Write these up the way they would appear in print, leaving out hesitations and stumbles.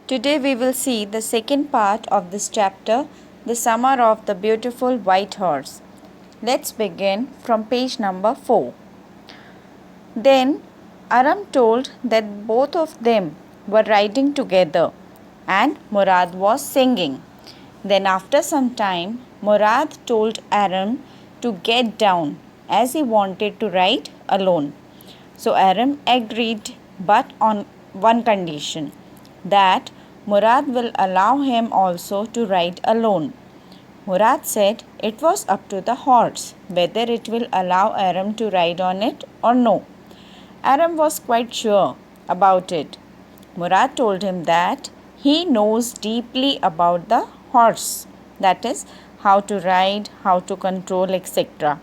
Today we will see the second part of this chapter, The Summer of the Beautiful White Horse. Let's begin from page number 4. Then Aram told that both of them were riding together and Murad was singing. Then after some time, Murad told Aram to get down as he wanted to ride alone. So Aram agreed, but on one condition, that Murad will allow him also to ride alone. Murad said it was up to the horse whether it will allow Aram to ride on it or no. Aram was quite sure about it. Murad told him that he knows deeply about the horse, that is, how to ride, how to control, etc.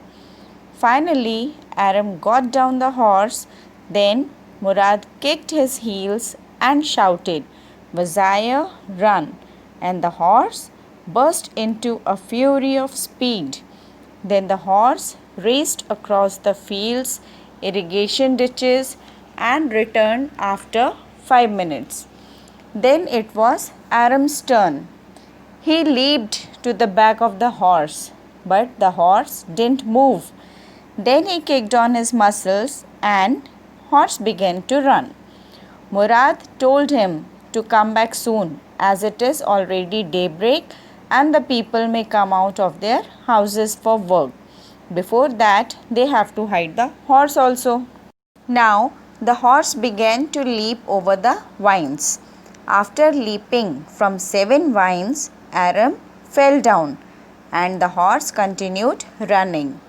Finally, Aram got down the horse. Then Murad kicked his heels and shouted, "Wazir, run!" And the horse burst into a fury of speed. Then the horse raced across the fields, irrigation ditches, and returned after 5 minutes. Then it was Aram's turn. He leaped to the back of the horse, but the horse didn't move. Then he kicked on his muscles and horse began to run. Murad told him to come back soon, as it is already daybreak and the people may come out of their houses for work. Before that, they have to hide the horse also. Now the horse began to leap over the vines. After leaping from 7 vines, Aram fell down and the horse continued running.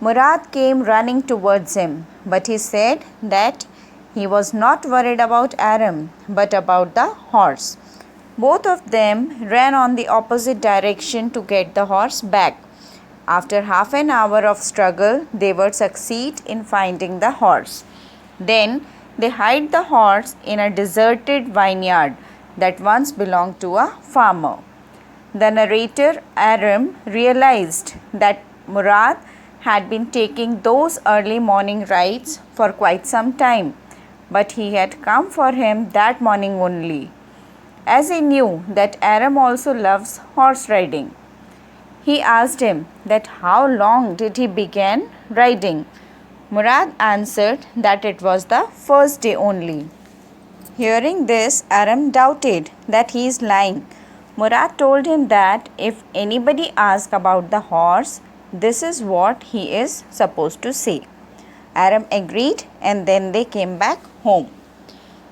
Murad came running towards him, but he said that he was not worried about Aram but about the horse. Both of them ran on the opposite direction to get the horse back. After half an hour of struggle, they would succeed in finding the horse. Then they hid the horse in a deserted vineyard that once belonged to a farmer. The narrator Aram realized that Murad had been taking those early morning rides for quite some time, but he had come for him that morning only, as he knew that Aram also loves horse riding. He asked him that how long did he begin riding. Murad answered that it was the first day only. Hearing this, Aram doubted that he is lying. Murad told him that if anybody asked about the horse, this is what he is supposed to say. Aram agreed and then they came back home.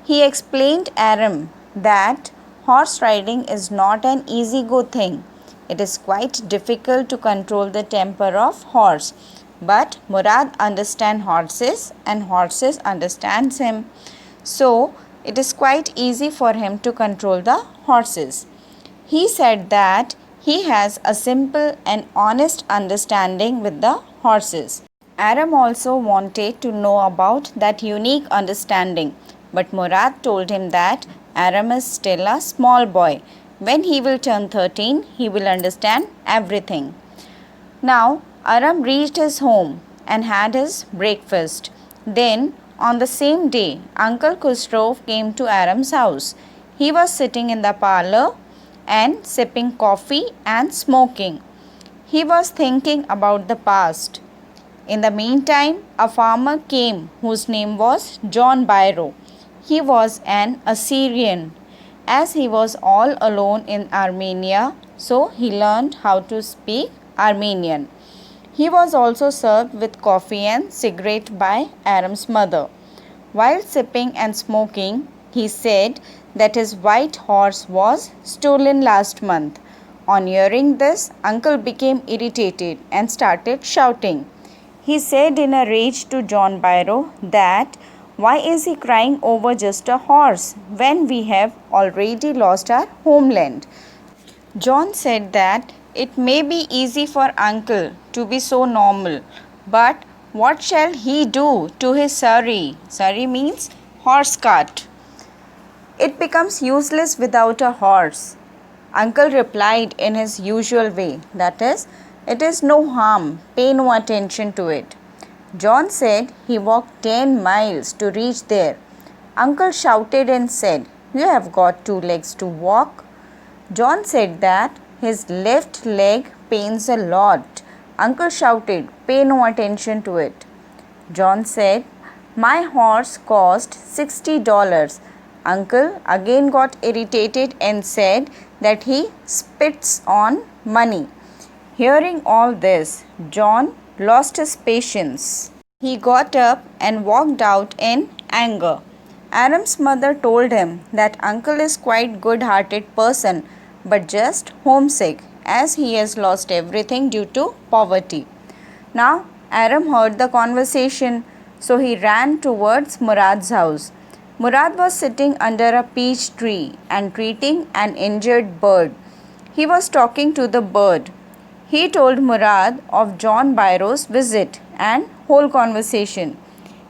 He explained Aram that horse riding is not an easy go thing. It is quite difficult to control the temper of horse. But Murad understands horses and horses understands him. So it is quite easy for him to control the horses. He said that he has a simple and honest understanding with the horses. Aram also wanted to know about that unique understanding, but Murad told him that Aram is still a small boy. When he will turn 13, he will understand everything. Now, Aram reached his home and had his breakfast. Then, on the same day, Uncle Khusro came to Aram's house. He was sitting in the parlor and sipping coffee and smoking. He was thinking about the past. In the meantime, a farmer came whose name was John Byro. He was an Assyrian. As he was all alone in Armenia, so he learned how to speak Armenian. He was also served with coffee and cigarette by Aram's mother. While sipping and smoking, he said that his white horse was stolen last month. On hearing this, Uncle became irritated and started shouting. He said in a rage to John Byro that why is he crying over just a horse when we have already lost our homeland? John said that it may be easy for Uncle to be so normal, but what shall he do to his surrey? Surrey means horse cart. It becomes useless without a horse. Uncle replied in his usual way, that is, it is no harm, pay no attention to it. John said he walked 10 miles to reach there. Uncle shouted and said, you have got 2 legs to walk. John said that his left leg pains a lot. Uncle shouted, pay no attention to it. John said, my horse cost $60. Uncle again got irritated and said that he spits on money. Hearing all this, John lost his patience. He got up and walked out in anger. Aram's mother told him that uncle is quite good-hearted person but just homesick as he has lost everything due to poverty. Now Aram heard the conversation, so he ran towards Murad's house. Murad was sitting under a peach tree and treating an injured bird. He was talking to the bird. He told Murad of John Byro's visit and whole conversation.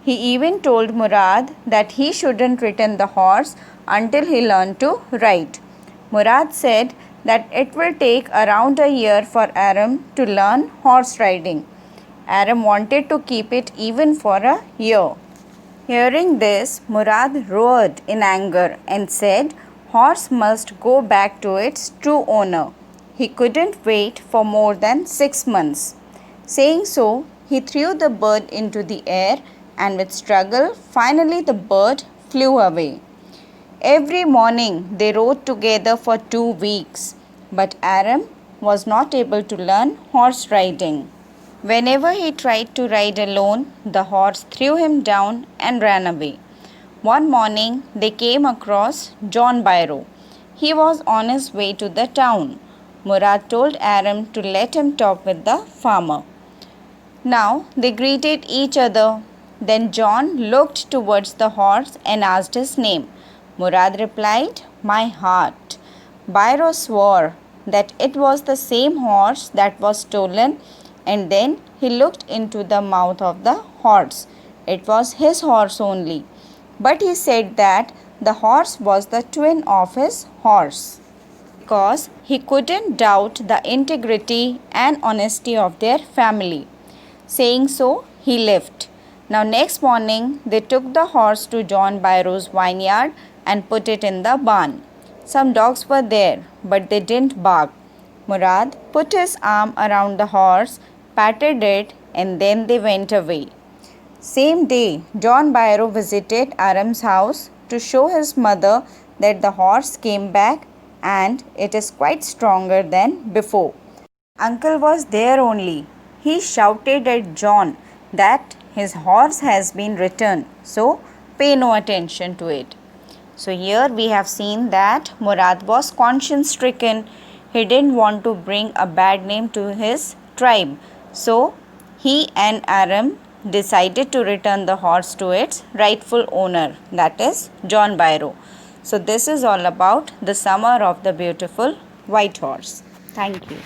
He even told Murad that he shouldn't return the horse until he learned to ride. Murad said that it will take around a year for Aram to learn horse riding. Aram wanted to keep it even for a year. Hearing this, Murad roared in anger and said, horse must go back to its true owner. He couldn't wait for more than 6 months. Saying so, he threw the bird into the air and with struggle, finally the bird flew away. Every morning they rode together for 2 weeks, but Aram was not able to learn horse riding. Whenever he tried to ride alone, the horse threw him down and ran away. One morning they came across John Byro. He was on his way to the town. Murad told Aram to let him talk with the farmer. Now they greeted each other. Then John looked towards the horse and asked his name. Murad replied, my heart. Byro swore that it was the same horse that was stolen, and then he looked into the mouth of the horse. It was his horse only. But he said that the horse was the twin of his horse, because he couldn't doubt the integrity and honesty of their family. Saying so, he left. Now next morning, they took the horse to John Byro's vineyard and put it in the barn. Some dogs were there, but they didn't bark. Murad put his arm around the horse, patted it, and then they went away. Same day, John Byro visited Aram's house to show his mother that the horse came back and it is quite stronger than before. Uncle was there only. He shouted at John that his horse has been returned, so pay no attention to it. So here we have seen that Murad was conscience stricken. He didn't want to bring a bad name to his tribe. So he and Aram decided to return the horse to its rightful owner, that is John Byro. So this is all about the summer of the beautiful white horse. Thank you.